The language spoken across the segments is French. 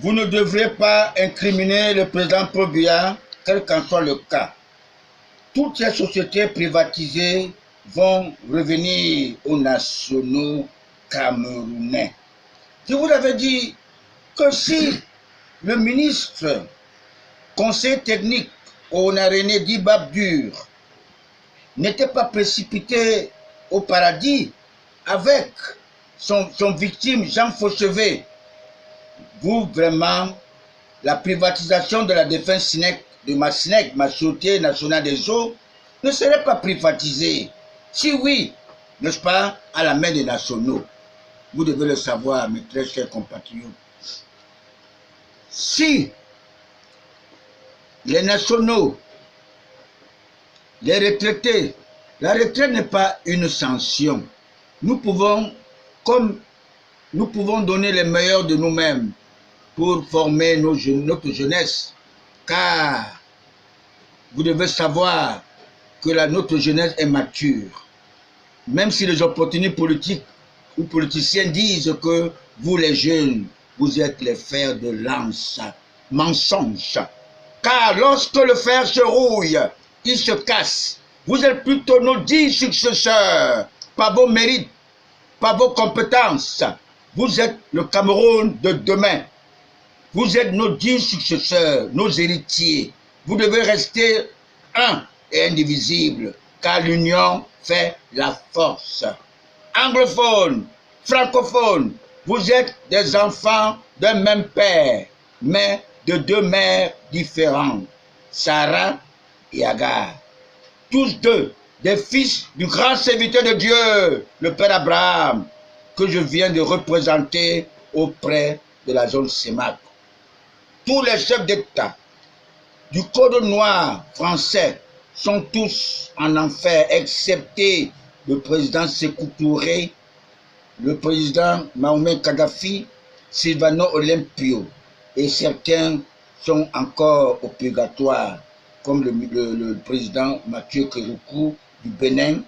vous ne devrez pas incriminer le président Paul Biya, quel qu'en soit le cas. Toutes ces sociétés privatisées vont revenir aux nationaux camerounais. Je vous avais dit que si le ministre conseil technique Onarené Dibabdur n'était pas précipité au paradis avec son victime Jean Fauchevet, vous vraiment, la privatisation de la défense SNEC, de ma SNEC, ma Sûreté nationale des eaux, ne serait pas privatisée. Si oui, n'est-ce pas, à la main des nationaux. Vous devez le savoir, mes très chers compatriotes. Si les nationaux, les retraités, la retraite n'est pas une sanction. Nous pouvons, comme nous pouvons donner les meilleurs de nous-mêmes pour former notre jeunesse, car vous devez savoir que notre jeunesse est mature. Même si les opportunistes politiques ou politiciens disent que vous les jeunes, vous êtes les fers de lance, mensonge. Car lorsque le fer se rouille, il se casse. Vous êtes plutôt nos 10 successeurs, par vos mérites, par vos compétences. Vous êtes le Cameroun de demain. Vous êtes nos 10 successeurs, nos héritiers. Vous devez rester un et indivisible, car l'union fait la force. Anglophones, francophones, vous êtes des enfants d'un même père, mais de deux mères différentes, Sarah et Agar. Tous deux, des fils du grand serviteur de Dieu, le Père Abraham, que je viens de représenter auprès de la zone CEMAC. Tous les chefs d'État du Code noir français sont tous en enfer, excepté le président Sékou Touré, le président Mahomet Kadhafi, Silvano Olympio, et certains sont encore au purgatoire, comme le président Mathieu Kéroukou du Bénin,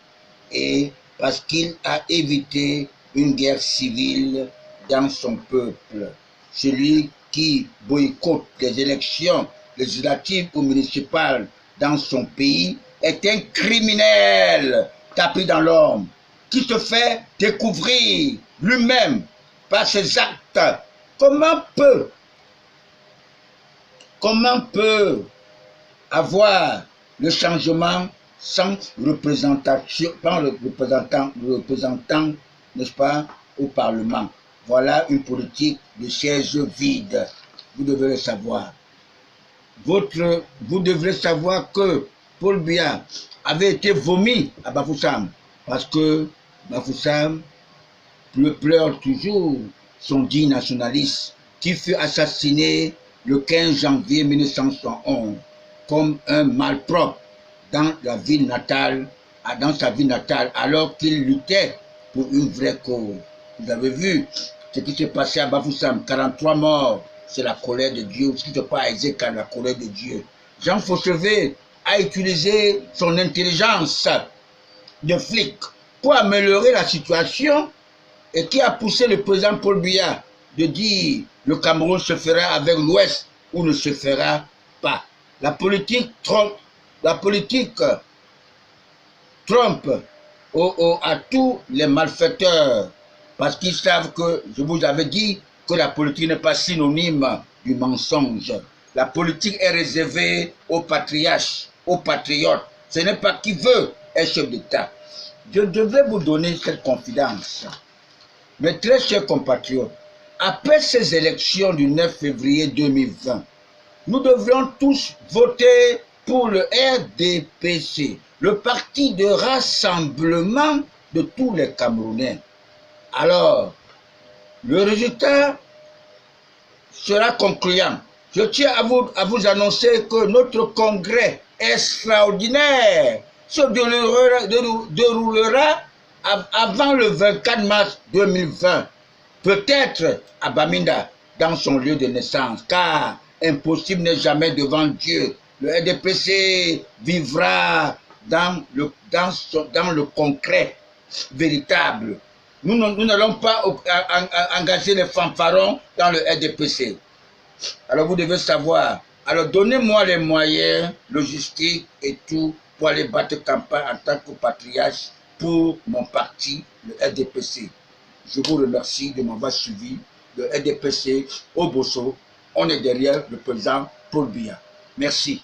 et parce qu'il a évité une guerre civile dans son peuple. Celui qui boycotte les élections législatives ou municipales dans son pays est un criminel tapis dans l'homme, qui se fait découvrir lui-même par ses actes. Comment peut avoir le changement sans représentation, par le représentant, n'est-ce pas, au Parlement? Voilà une politique de chaises vides. Vous devez le savoir. Vous devrez savoir que Paul Biya avait été vomi à Bafoussam, parce que Bafoussam pleure toujours son dit nationaliste qui fut assassiné le 15 janvier 1971 comme un malpropre dans sa ville natale, alors qu'il luttait pour une vraie cause. Vous avez vu ce qui s'est passé à Bafoussam, 43 morts, c'est la colère de Dieu. Ce qui se passe à Ezekah, la colère de Dieu. Jean Fauchevet a utilisé son intelligence de flic pour améliorer la situation et qui a poussé le président Paul Biya de dire le Cameroun se fera avec l'Ouest ou ne se fera pas. La politique Trump à tous les malfaiteurs, parce qu'ils savent que, je vous avais dit, que la politique n'est pas synonyme du mensonge. La politique est réservée aux patriarches, aux patriotes. Ce n'est pas qui veut être chef d'État. Je devais vous donner cette confidence. Mes très chers compatriotes, après ces élections du 9 février 2020, nous devrions tous voter pour le RDPC, le parti de rassemblement de tous les Camerounais. Alors, le résultat sera concluant. Je tiens à vous annoncer que notre congrès extraordinaire se déroulera avant le 24 mars 2020, peut-être à Bamenda, dans son lieu de naissance, car impossible n'est jamais devant Dieu. Le RDPC vivra dans le concret véritable. Nous n'allons pas engager les fanfarons dans le RDPC. Alors vous devez savoir. Alors donnez-moi les moyens logistiques et tout pour aller battre campagne en tant que patriarche pour mon parti, le RDPC. Je vous remercie de m'avoir suivi. Le RDPC au Bosso, on est derrière le président Paul Biya. Merci.